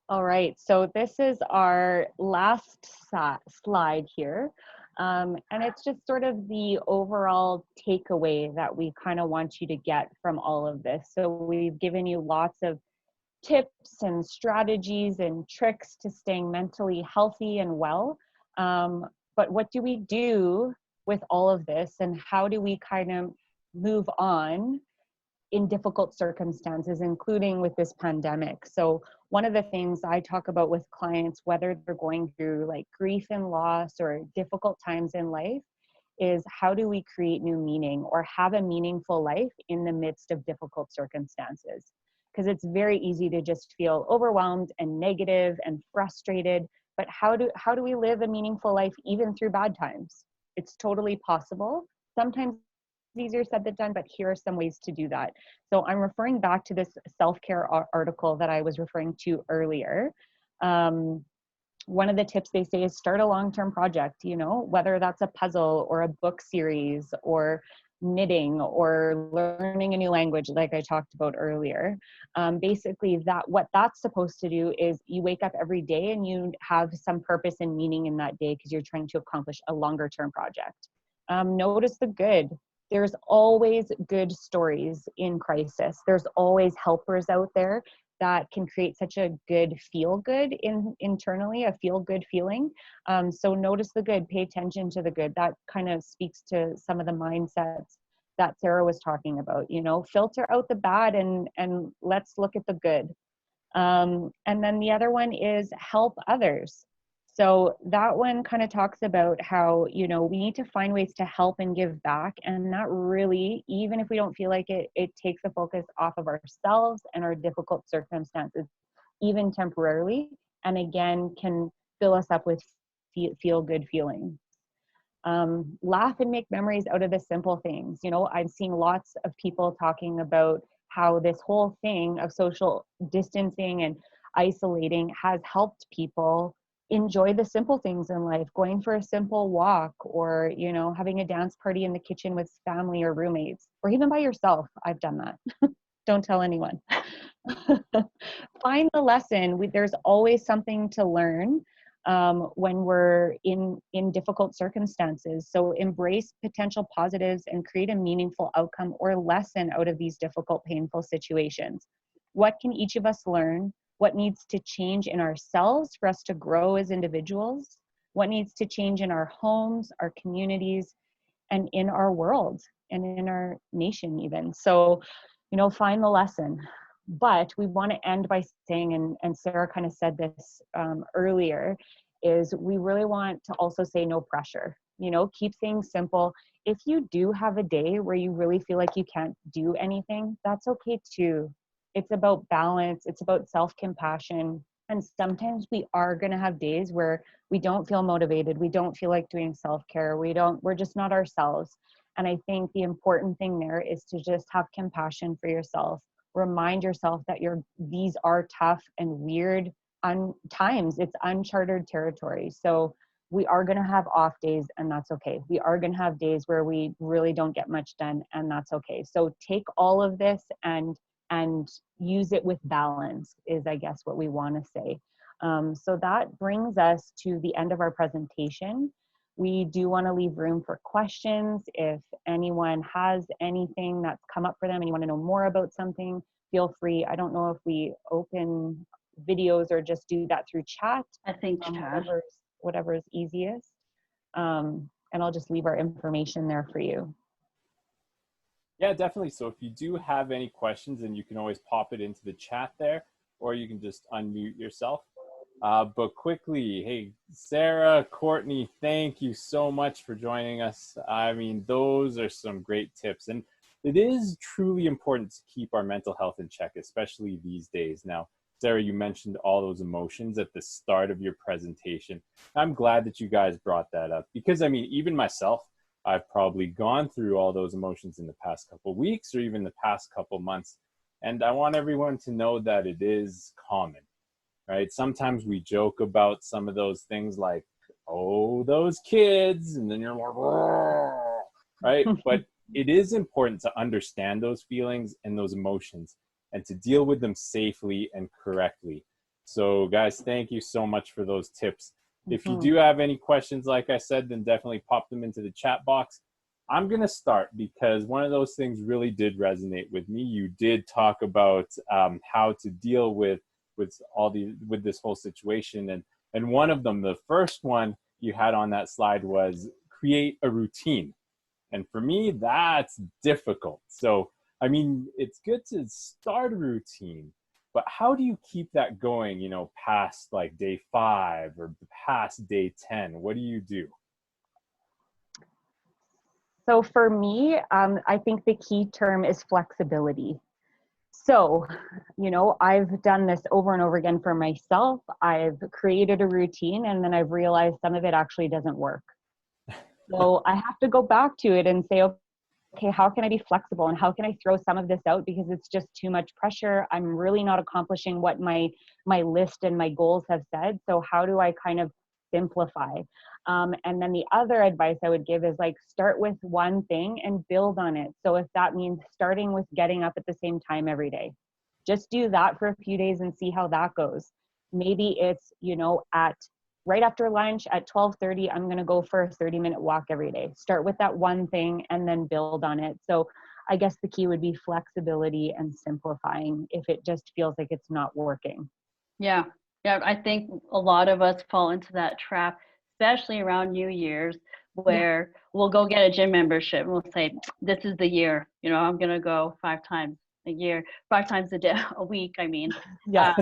All right, so this is our last slide here. And it's just sort of the overall takeaway that we kind of want you to get from all of this. So we've given you lots of tips and strategies and tricks to staying mentally healthy and well. But what do we do with all of this, and how do we kind of move on in difficult circumstances, including with this pandemic? So one of the things I talk about with clients, whether they're going through like grief and loss or difficult times in life, is how do we create new meaning or have a meaningful life in the midst of difficult circumstances? Because it's very easy to just feel overwhelmed and negative and frustrated. But how do we live a meaningful life even through bad times? It's totally possible. Sometimes easier said than done, but here are some ways to do that. So I'm referring back to this self-care article that I was referring to earlier. One of the tips they say is start a long-term project, you know, whether that's a puzzle or a book series or knitting or learning a new language like I talked about earlier. Basically what that's supposed to do is you wake up every day and you have some purpose and meaning in that day because you're trying to accomplish a longer term project. Notice the good. There's always good stories in crisis. There's always helpers out there that can create such a good feel good internally, a feel good feeling. So notice the good, pay attention to the good. That kind of speaks to some of the mindsets that Sara was talking about, you know, filter out the bad and let's look at the good. And then the other one is help others. So that one kind of talks about how, you know, we need to find ways to help and give back. And that really, even if we don't feel like it, it takes the focus off of ourselves and our difficult circumstances, even temporarily. And again, can fill us up with feel good feelings. Laugh and make memories out of the simple things. You know, I'm seeing lots of people talking about how this whole thing of social distancing and isolating has helped people enjoy the simple things in life, going for a simple walk, or, you know, having a dance party in the kitchen with family or roommates, or even by yourself. I've done that. Don't tell anyone. Find the lesson. There's always something to learn when we're in difficult circumstances. So embrace potential positives and create a meaningful outcome or lesson out of these difficult, painful situations. What can each of us learn? What needs to change in ourselves for us to grow as individuals? what needs to change in our homes, our communities, and in our world and in our nation even. So, find the lesson. But we want to end by saying, and Sara kind of said this earlier, is we really want to also say no pressure. Keep things simple. If you do have a day where you really feel like you can't do anything, that's okay too. It's about balance. It's about self-compassion. And sometimes we are going to have days where we don't feel motivated. We don't feel like doing self-care. We're just not ourselves. And I think the important thing there is to just have compassion for yourself. Remind yourself that these are tough and weird times. It's uncharted territory. So we are going to have off days, and that's okay. We are going to have days where we really don't get much done, and that's okay. So take all of this and use it with balance is, I guess, what we want to say. So that brings us to the end of our presentation. We do want to leave room for questions. If anyone has anything that's come up for them and you want to know more about something, feel free. I don't know if we open videos or just do that through chat. I think chat. Whatever is easiest. And I'll just leave our information there for you. Yeah, definitely. So if you do have any questions, then you can always pop it into the chat there, or you can just unmute yourself. But quickly, hey, Sara, Courtney, thank you so much for joining us. I mean, those are some great tips. And it is truly important to keep our mental health in check, especially these days. Now, Sara, you mentioned all those emotions at the start of your presentation. I'm glad that you guys brought that up because, I mean, even myself, I've probably gone through all those emotions in the past couple weeks or even the past couple months. And I want everyone to know that it is common, right? Sometimes we joke about some of those things like, oh, those kids, and then you're like, oh, right? But it is important to understand those feelings and those emotions and to deal with them safely and correctly. So guys, thank you so much for those tips. If you do have any questions, like I said, then definitely pop them into the chat box. I'm going to start because one of those things really did resonate with me. You did talk about how to deal with this whole situation. And one of them, the first one you had on that slide was create a routine. And for me, that's difficult. So, I mean, it's good to start a routine, but how do you keep that going, past like day 5 or past day 10? What do you do? So for me, I think the key term is flexibility. So, I've done this over and over again for myself. I've created a routine and then I've realized some of it actually doesn't work. So I have to go back to it and say, okay, how can I be flexible and how can I throw some of this out because it's just too much pressure. I'm really not accomplishing what my list and my goals have said. So how do I kind of simplify? And then the other advice I would give is like, start with one thing and build on it. So if that means starting with getting up at the same time every day, just do that for a few days and see how that goes. Maybe it's, at right after lunch at 12:30, I'm going to go for a 30-minute walk every day. Start with that one thing and then build on it. So I guess the key would be flexibility and simplifying if it just feels like it's not working. Yeah, I think a lot of us fall into that trap, especially around New Year's, where we'll go get a gym membership and we'll say, this is the year, I'm going to go 5 times a year, 5 times a week, I mean. Yeah.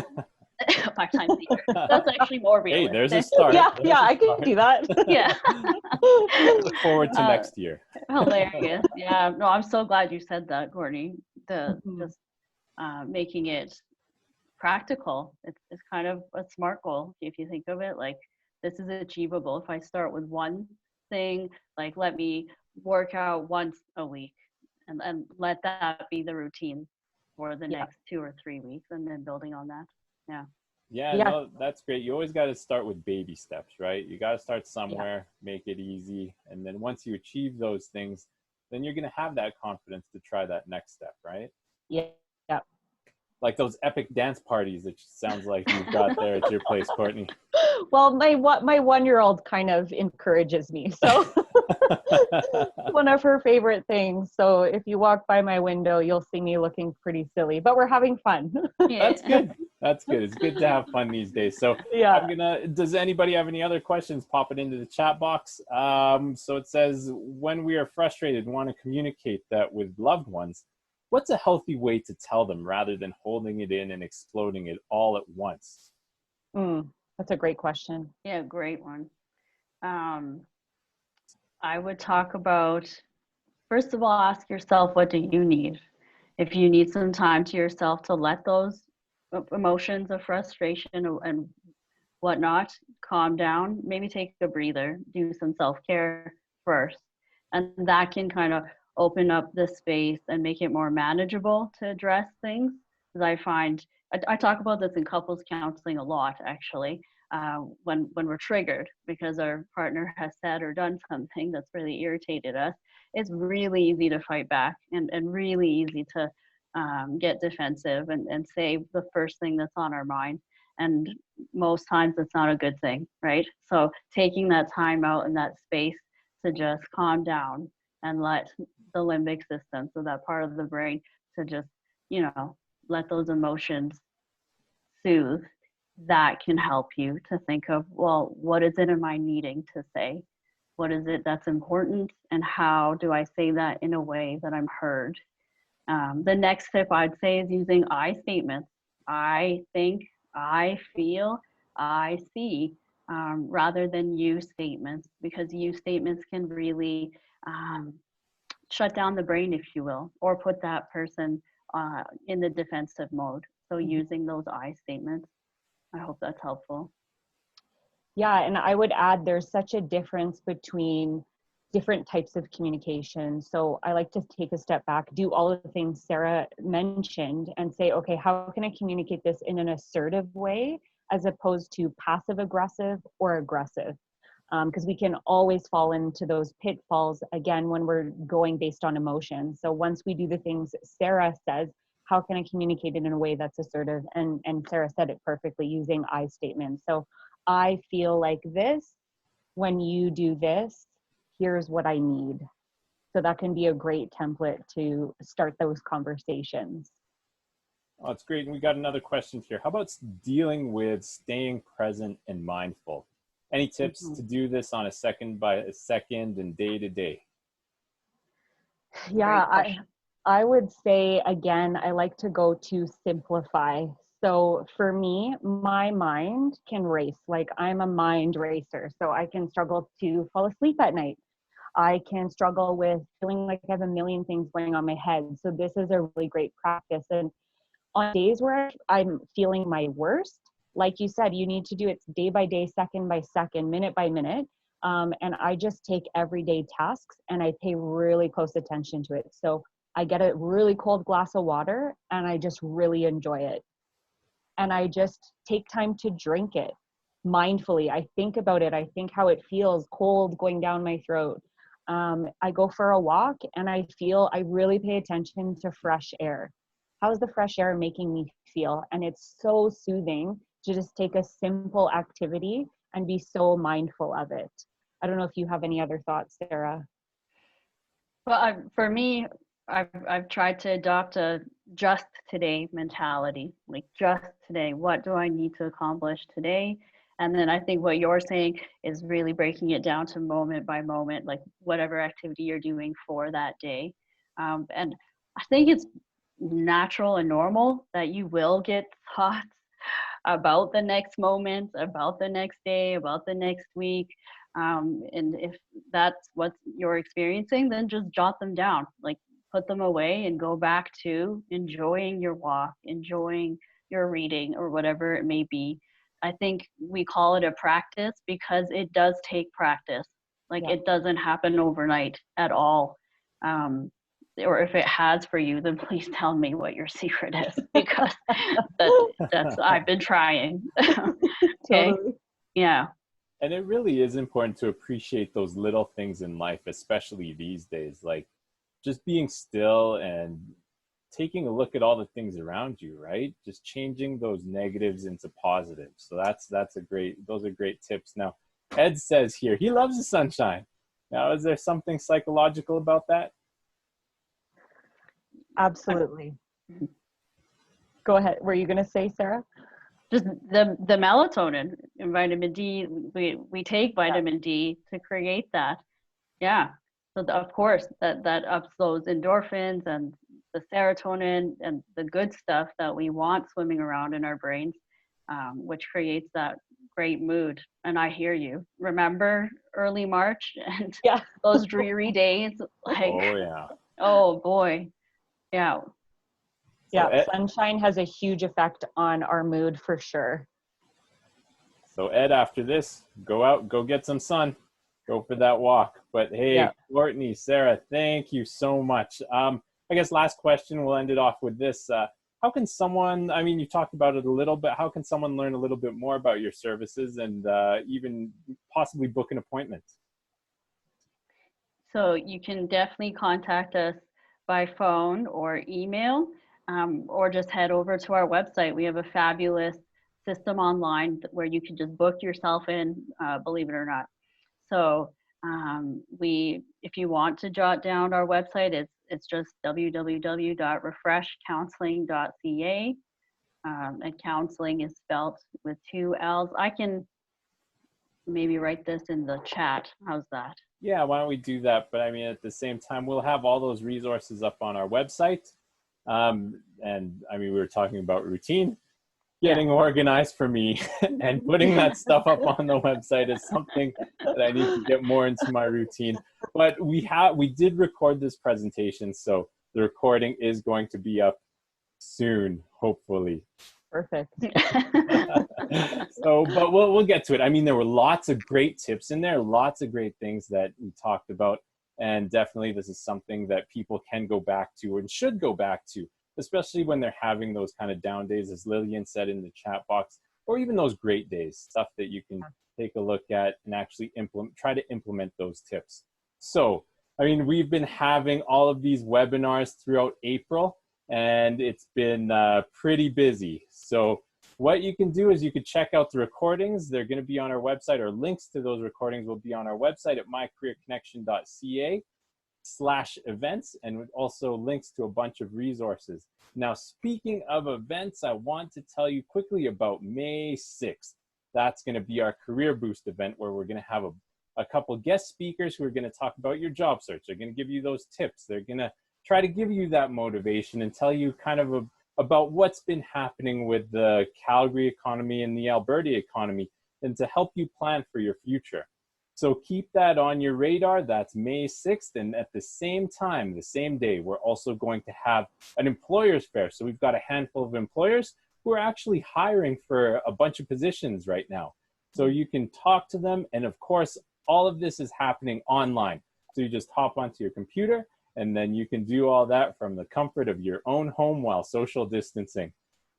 5 times a year. That's actually more realistic. Hey, there's a start. I can do that. Yeah. Look forward to next year. Hilarious. Yeah. No, I'm so glad you said that, Courtney. Just making it practical. It's kind of a SMART goal if you think of it. Like, this is achievable. If I start with one thing, like let me work out once a week and let that be the routine for the next 2 or 3 weeks, and then building on that. Yeah. No, that's great. You always got to start with baby steps, right? You got to start somewhere, make it easy. And then once you achieve those things, then you're going to have that confidence to try that next step, right? Yeah. Like those epic dance parties that sounds like you've got there at your place, Courtney. Well, my 1-year-old kind of encourages me. So one of her favorite things. So if you walk by my window, you'll see me looking pretty silly, but we're having fun. That's good. That's good. It's good to have fun these days. So Yeah. does anybody have any other questions? Pop it into the chat box. So it says, when we are frustrated and want to communicate that with loved ones, what's a healthy way to tell them rather than holding it in and exploding it all at once? That's a great question. Yeah, great one. I would talk about, first of all, ask yourself, what do you need? If you need some time to yourself to let those emotions of frustration and whatnot calm down, maybe take a breather, do some self-care first. And that can kind of open up the space and make it more manageable to address things. Because I find, I talk about this in couples counseling a lot, actually, when we're triggered because our partner has said or done something that's really irritated us. It's really easy to fight back and really easy to get defensive and say the first thing that's on our mind. And most times it's not a good thing, right? So taking that time out and that space to just calm down and let the limbic system, so that part of the brain, to just, let those emotions soothe, that can help you to think of, well, what is it am I needing to say? What is it that's important? And how do I say that in a way that I'm heard? The next tip I'd say is using I statements. I think, I feel, I see, rather than you statements, because you statements can really shut down the brain, if you will, or put that person in the defensive mode. So using those I statements, I hope that's helpful. Yeah, and I would add there's such a difference between different types of communication. So I like to take a step back, do all of the things Sara mentioned, and say, okay, how can I communicate this in an assertive way as opposed to passive aggressive or aggressive? Because we can always fall into those pitfalls again when we're going based on emotion. So once we do the things Sara says, how can I communicate it in a way that's assertive? And Sara said it perfectly, using I statements. So I feel like this, when you do this, here's what I need. So that can be a great template to start those conversations. Oh, it's great. And we got another question here. How about dealing with staying present and mindful? Any tips to do this on a second by a second and day to day? Yeah, I would say, again, I like to go to simplify. So for me, my mind can race. Like, I'm a mind racer. So I can struggle to fall asleep at night. I can struggle with feeling like I have a million things going on my head. So this is a really great practice. And on days where I'm feeling my worst, like you said, you need to do it day by day, second by second, minute by minute. And I just take everyday tasks and I pay really close attention to it. So I get a really cold glass of water and I just really enjoy it. And I just take time to drink it mindfully. I think about it. I think how it feels cold going down my throat. I go for a walk and I really pay attention to fresh air. How's the fresh air making me feel? And it's so soothing to just take a simple activity and be so mindful of it. I don't know if you have any other thoughts, Sara. Well, for me, I've tried to adopt a just today mentality. Like, just today, what do I need to accomplish today? And then I think what you're saying is really breaking it down to moment by moment, like whatever activity you're doing for that day. And I think it's natural and normal that you will get thoughts about the next moment, about the next day, about the next week. And if that's what you're experiencing, then just jot them down, like put them away and go back to enjoying your walk, enjoying your reading, or whatever it may be. I think we call it a practice because it does take practice. Like, it doesn't happen overnight at all. Or if it has for you, then please tell me what your secret is, because that's I've been trying. Okay. Totally. Yeah. And it really is important to appreciate those little things in life, especially these days, like just being still and taking a look at all the things around you, right? Just changing those negatives into positives. So those are great tips. Now, Ed says here, he loves the sunshine. Now, is there something psychological about that? Absolutely. Go ahead. Were you going to say, Sara? just the melatonin and vitamin D. We take vitamin D to create that. Yeah. So of course that ups those endorphins and the serotonin and the good stuff that we want swimming around in our brains, which creates that great mood. And I hear you. Remember early March and Yeah. those dreary days? Like, Oh yeah. oh boy. Yeah. Yeah, sunshine has a huge effect on our mood for sure. So Ed, after this, go out, go get some sun, go for that walk. But hey, Yeah. Courtney, Sarah, thank you so much. I guess last question, we'll end it off with this. How can someone, I mean, you talked about it a little bit, how can someone learn a little bit more about your services and even possibly book an appointment? So you can definitely contact us by phone or email, or just head over to our website. We have a fabulous system online where you can just book yourself in, believe it or not. So if you want to jot down our website, it's just www.refreshcounselling.ca, and counseling is spelled with 2 L's. I can maybe write this in the chat. How's that? Yeah, why don't we do that? But I mean, at the same time, we'll have all those resources up on our website. And I mean, we were talking about routine. Getting organized for me and putting that stuff up on the website is something that I need to get more into my routine. But we did record this presentation, so the recording is going to be up soon, hopefully. Perfect. So, but we'll get to it. I mean, there were lots of great tips in there, lots of great things that we talked about, and definitely this is something that people can go back to and should go back to, especially when they're having those kind of down days, as Lillian said in the chat box, or even those great days, stuff that you can take a look at and actually try to implement those tips. So, I mean, we've been having all of these webinars throughout April, and it's been pretty busy. So what you can do is you can check out the recordings. They're going to be on our website, or links to those recordings will be on our website at mycareerconnection.ca/events, and also links to a bunch of resources. Now, speaking of events, I want to tell you quickly about May 6th. That's going to be our Career Boost event, where we're going to have a couple guest speakers who are going to talk about your job search. They're going to give you those tips. They're going to try to give you that motivation and tell you kind of about what's been happening with the Calgary economy and the Alberta economy, and to help you plan for your future. So keep that on your radar. That's May 6th. And at the same time, the same day, we're also going to have an employers fair. So we've got a handful of employers who are actually hiring for a bunch of positions right now. So you can talk to them. And of course, all of this is happening online. So you just hop onto your computer, and then you can do all that from the comfort of your own home while social distancing.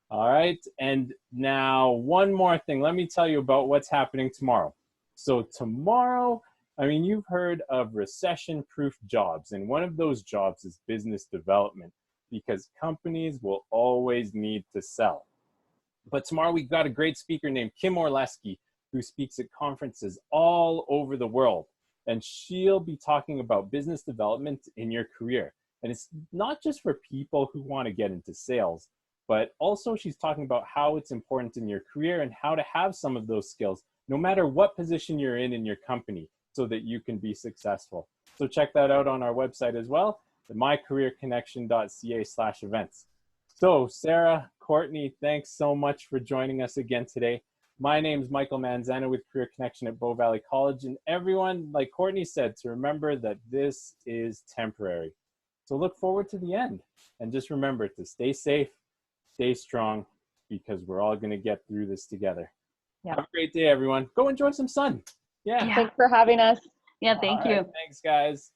All right. And now one more thing. Let me tell you about what's happening tomorrow. So tomorrow, I mean, you've heard of recession-proof jobs, and one of those jobs is business development, because companies will always need to sell. But tomorrow we've got a great speaker named Kim Orleski, who speaks at conferences all over the world. And she'll be talking about business development in your career. And it's not just for people who want to get into sales, but also she's talking about how it's important in your career and how to have some of those skills, no matter what position you're in your company, so that you can be successful. So check that out on our website as well, at mycareerconnection.ca/events. So Sarah, Courtney, thanks so much for joining us again today. My name is Michael Manzano with Career Connection at Bow Valley College. And everyone, like Courtney said, to remember that this is temporary. So look forward to the end. And just remember to stay safe, stay strong, because we're all going to get through this together. Yeah. Have a great day, everyone. Go enjoy some sun. Yeah. Thanks for having us. Yeah, thank you. Thanks, guys.